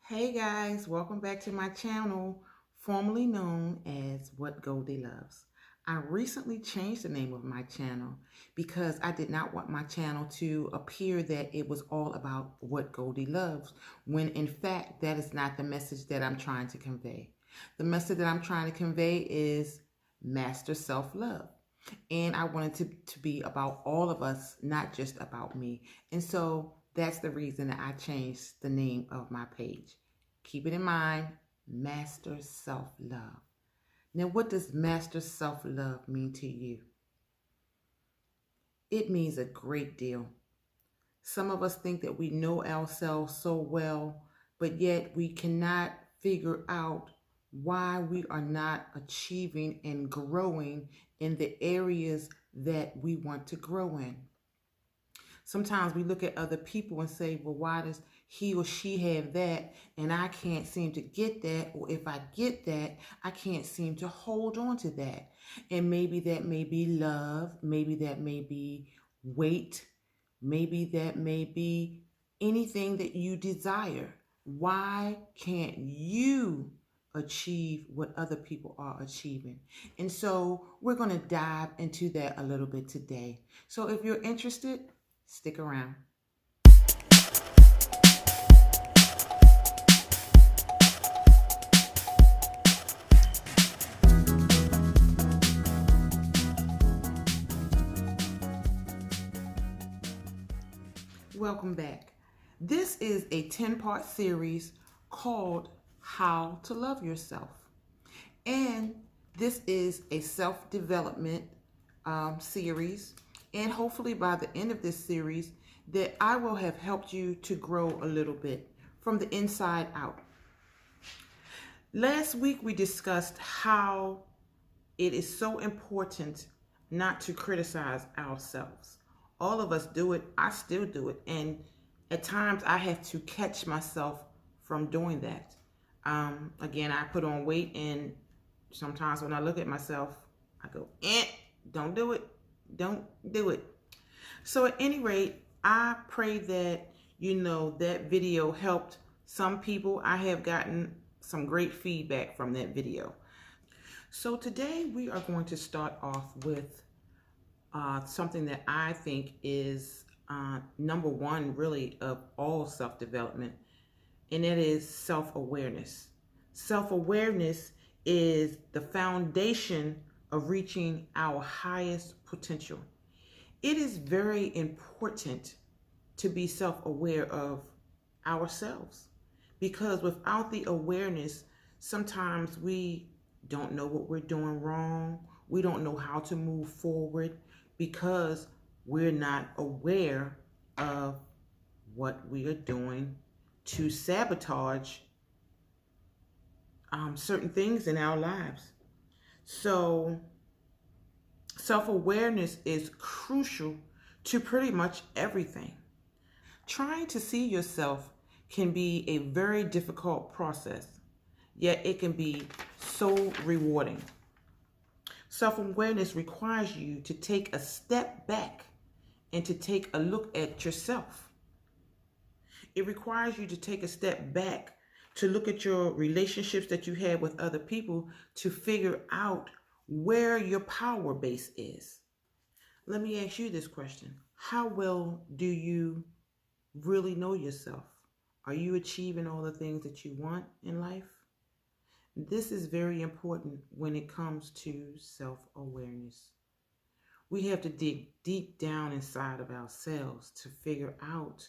Hey guys, welcome back to my channel, formerly known as What Goldie Loves. I recently changed the name of my channel because I did not want my channel to appear that it was all about what Goldie loves, when in fact that is not the message that I'm trying to convey. The message that I'm trying to convey is master self-love. And I wanted to be about all of us, not just about me. And so that's the reason that I changed the name of my page. Keep it in mind, master self-love. Now, what does master self-love mean to you? It means a great deal. Some of us think that we know ourselves so well, but yet we cannot figure out why we are not achieving and growing in the areas that we want to grow in. Sometimes we look at other people and say, well, why does he or she have that and I can't seem to get that? Or if I get that, I can't seem to hold on to that. And maybe that may be love. Maybe that may be weight. Maybe that may be anything that you desire. Why can't you achieve what other people are achieving? And so we're going to dive into that a little bit today. So if you're interested, stick around. Welcome back. This is a 10-part series called How to Love Yourself. And this is a self-development series. And hopefully by the end of this series that I will have helped you to grow a little bit from the inside out. Last week we discussed how it is so important not to criticize ourselves. All of us do it. I still do it. And at times I have to catch myself from doing that. Again, I put on weight, and sometimes when I look at myself, I go, don't do it. Don't do it. So at any rate, I pray that, that video helped some people. I have gotten some great feedback from that video. So today we are going to start off with something that I think is number one, really, of all self-development, and it is self-awareness. Self-awareness is the foundation of reaching our highest potential. It is very important to be self-aware of ourselves, because without the awareness, sometimes we don't know what we're doing wrong. We don't know how to move forward because we're not aware of what we are doing to sabotage certain things in our lives. So self-awareness is crucial to pretty much everything. Trying to see yourself can be a very difficult process, yet it can be so rewarding. Self-awareness requires you to take a step back and to take a look at yourself. It requires you to take a step back to look at your relationships that you have with other people to figure out where your power base is. Let me ask you this question. How well do you really know yourself? Are you achieving all the things that you want in life? This is very important when it comes to self-awareness. We have to dig deep down inside of ourselves to figure out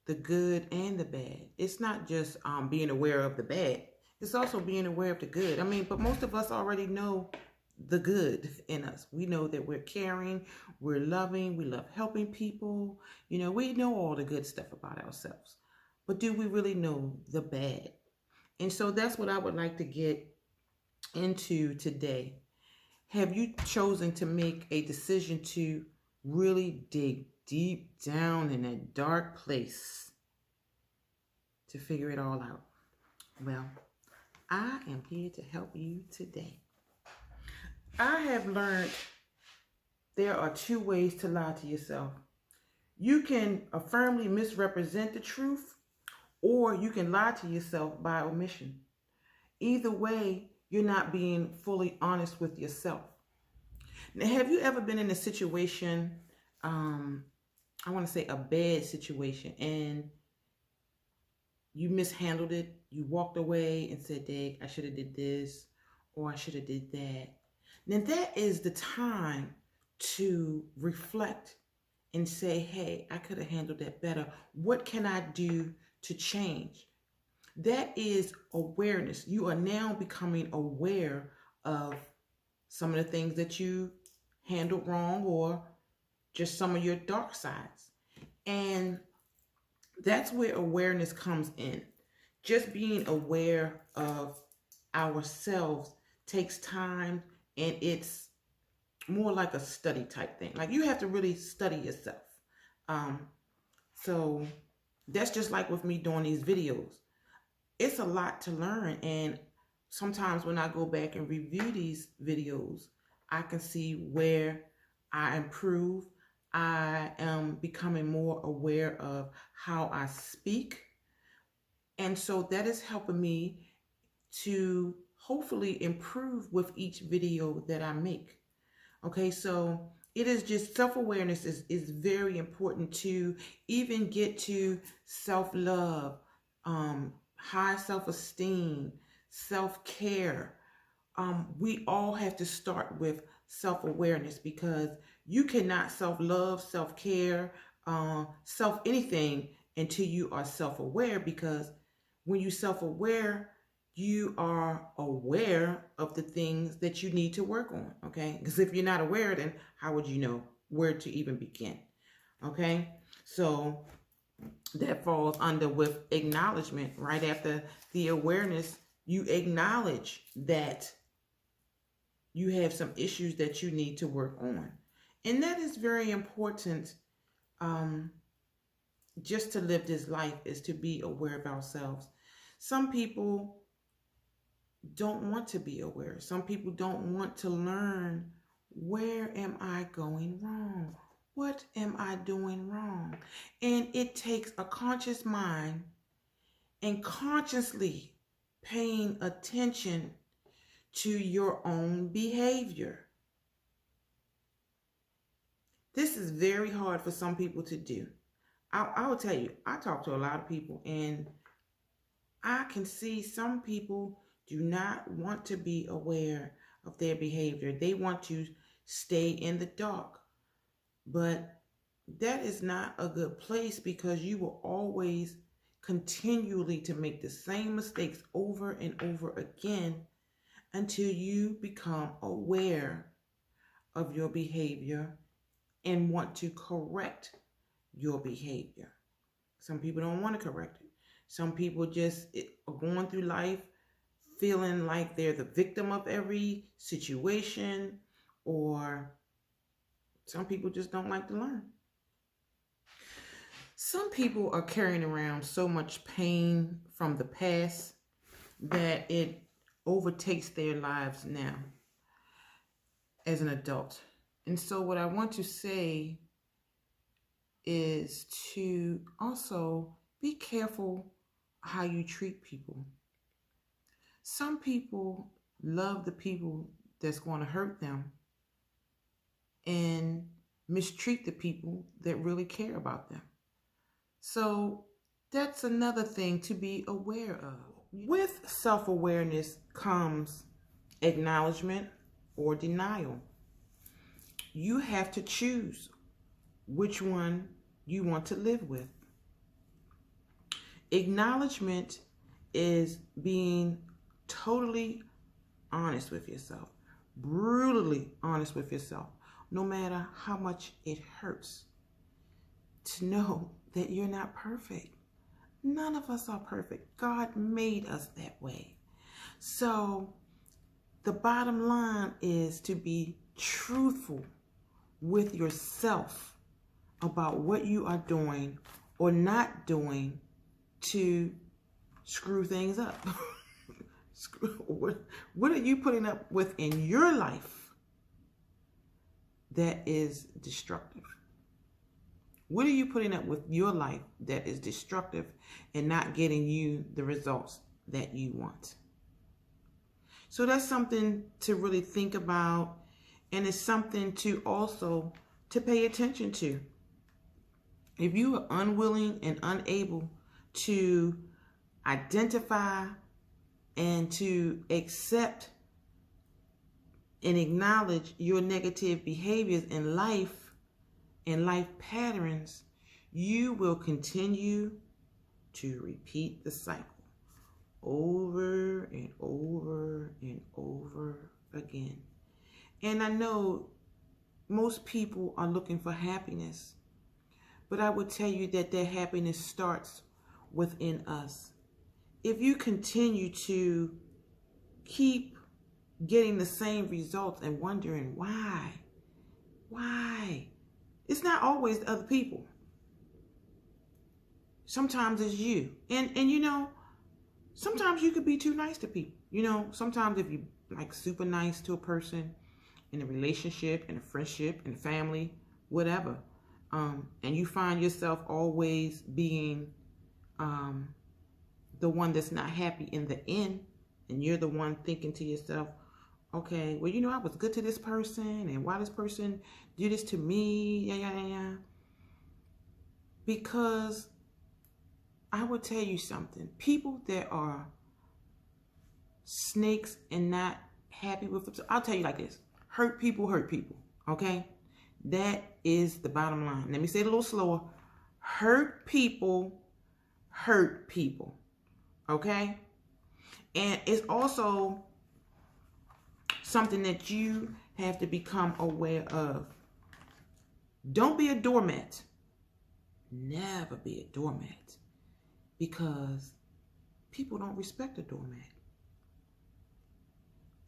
the good and the bad. It's not just being aware of the bad. It's also being aware of the good. But most of us already know the good in us. We know that we're caring, we're loving, we love helping people. We know all the good stuff about ourselves. But do we really know the bad? And so that's what I would like to get into today. Have you chosen to make a decision to really dig deep down in that dark place to figure it all out? Well, I am here to help you today. I have learned there are two ways to lie to yourself. You can affirmably misrepresent the truth, or you can lie to yourself by omission. Either way, you're not being fully honest with yourself. Now, have you ever been in a situation, I want to say a bad situation, and you mishandled it? You walked away and said, "Dag, I should have did this, or I should have did that." Then that is the time to reflect and say, "Hey, I could have handled that better. What can I do to change?" That is awareness. You are now becoming aware of some of the things that you handled wrong, or just some of your dark sides. And that's where awareness comes in. Just being aware of ourselves takes time, and it's more like a study type thing. Like, you have to really study yourself. So that's just like with me doing these videos. It's a lot to learn, and sometimes when I go back and review these videos, I can see where I improve. I am becoming more aware of how I speak, and so that is helping me to hopefully improve with each video that I make. Okay, so it is just self-awareness is very important to even get to self-love, high self-esteem, self-care. We all have to start with self-awareness, because you cannot self-love, self-care, self-anything until you are self-aware, because when you self-aware, you are aware of the things that you need to work on, okay? Because if you're not aware, then how would you know where to even begin, okay? So that falls under with acknowledgement. Right after the awareness, you acknowledge that you have some issues that you need to work on. And that is very important, just to live this life, is to be aware of ourselves. Some people don't want to be aware. Some people don't want to learn, where am I going wrong? What am I doing wrong? And it takes a conscious mind and consciously paying attention to your own behavior. This is very hard for some people to do. I will tell you, I talk to a lot of people, and I can see some people do not want to be aware of their behavior. They want to stay in the dark. But that is not a good place, because you will always continually to make the same mistakes over and over again until you become aware of your behavior and want to correct your behavior. Some people don't want to correct it. Some people just are going through life feeling like they're the victim of every situation, or some people just don't like to learn. Some people are carrying around so much pain from the past that it overtakes their lives now as an adult. And so what I want to say is to also be careful how you treat people. Some people love the people that's going to hurt them, and mistreat the people that really care about them. So that's another thing to be aware of. With self-awareness comes acknowledgement or denial. You have to choose which one you want to live with. Acknowledgement is being totally honest with yourself, brutally honest with yourself, no matter how much it hurts, to know that you're not perfect. None of us are perfect. God made us that way. So the bottom line is to be truthful with yourself about what you are doing or not doing to screw things up. What are you putting up with in your life that is destructive? What are you putting up with your life that is destructive and not getting you the results that you want? So that's something to really think about, and it's something to also to pay attention to. If you are unwilling and unable to identify and to accept and acknowledge your negative behaviors in life and life patterns, you will continue to repeat the cycle over and over and over again. And I know most people are looking for happiness, but I would tell you that that happiness starts within us. If you continue to keep getting the same results and wondering why, it's not always the other people. Sometimes it's you. And you know, sometimes you could be too nice to people. You know, sometimes if you like super nice to a person in a relationship, in a friendship, in a family, whatever, and you find yourself always being the one that's not happy in the end, and you're the one thinking to yourself, okay, well, you know, I was good to this person, and why this person do this to me, yeah. Because I will tell you something. People that are snakes and not happy with themselves, I'll tell you like this. Hurt people, okay? That is the bottom line. Let me say it a little slower. Hurt people, okay? And it's also something that you have to become aware of. Don't be a doormat. Never be a doormat. Because people don't respect a doormat.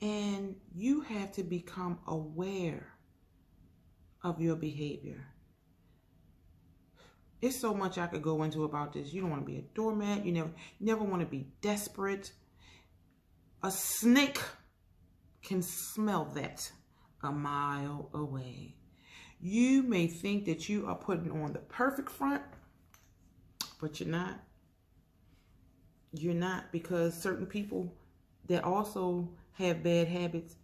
And you have to become aware of your behavior. It's so much I could go into about this. You don't want to be a doormat. You never want to be desperate. A snake can smell that a mile away. You may think that you are putting on the perfect front, but you're not. You're not, because certain people that also have bad habits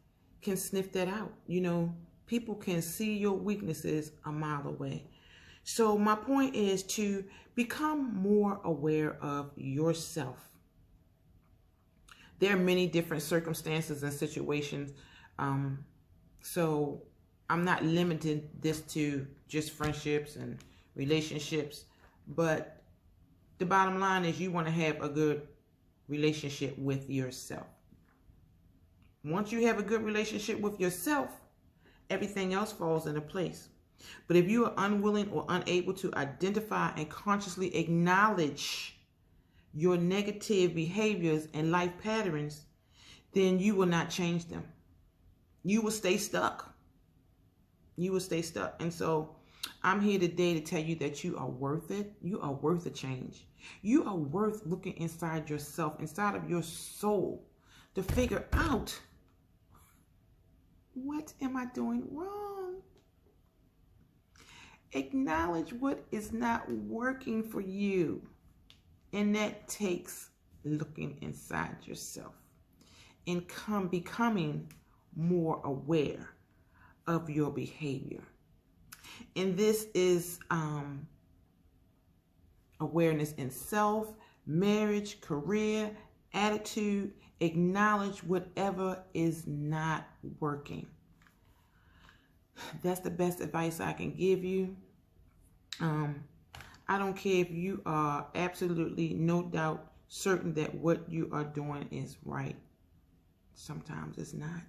can sniff that out. You know, people can see your weaknesses a mile away. So my point is to become more aware of yourself. There are many different circumstances and situations. So I'm not limiting this to just friendships and relationships, but the bottom line is you want to have a good relationship with yourself. Once you have a good relationship with yourself, everything else falls into place. But if you are unwilling or unable to identify and consciously acknowledge your negative behaviors and life patterns, then you will not change them. You will stay stuck. You will stay stuck. And so I'm here today to tell you that you are worth it. You are worth a change. You are worth looking inside yourself, inside of your soul, to figure out, what am I doing wrong? Acknowledge what is not working for you. And that takes looking inside yourself and becoming more aware of your behavior. And this is awareness in self, marriage, career, attitude. Acknowledge whatever is not working. That's the best advice I can give you. I don't care if you are absolutely no doubt certain that what you are doing is right. Sometimes it's not.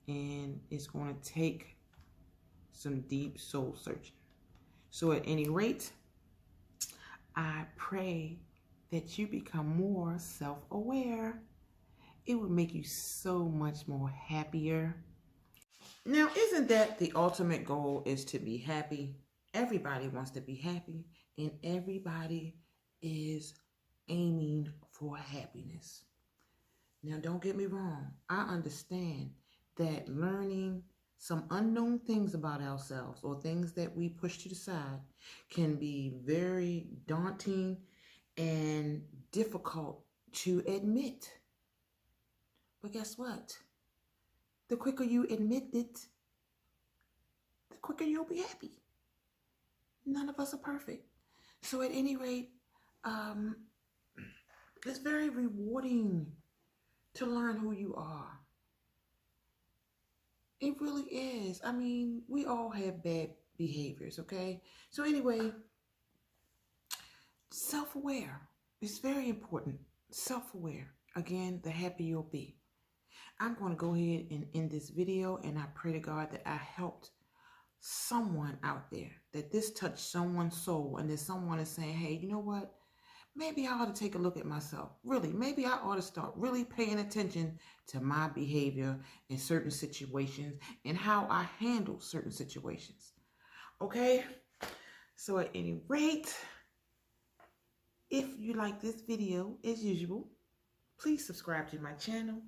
And it's going to take some deep soul searching. So at any rate, I pray that you become more self-aware. It would make you so much more happier. Now, isn't that the ultimate goal, is to be happy? Everybody wants to be happy, and everybody is aiming for happiness. Now, don't get me wrong. I understand that learning some unknown things about ourselves or things that we push to the side can be very daunting and difficult to admit. But guess what? The quicker you admit it, the quicker you'll be happy. None of us are perfect. So at any rate, it's very rewarding to learn who you are. It really is. I mean, we all have bad behaviors, okay? So anyway, self-aware is very important. Self-aware. Again, the happier you'll be. I'm going to go ahead and end this video, and I pray to God that I helped someone out there, that this touched someone's soul, and that someone is saying, hey, you know what? Maybe I ought to take a look at myself. Really, maybe I ought to start really paying attention to my behavior in certain situations and how I handle certain situations. Okay? So at any rate, if you like this video, as usual, please subscribe to my channel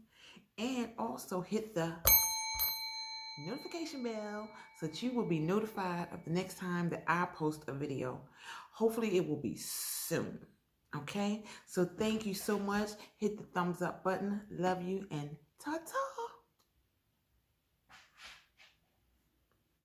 and also hit the notification bell so that you will be notified of the next time that I post a video. Hopefully it will be soon. Okay, so thank you so much. Hit the thumbs up button. Love you and ta-ta.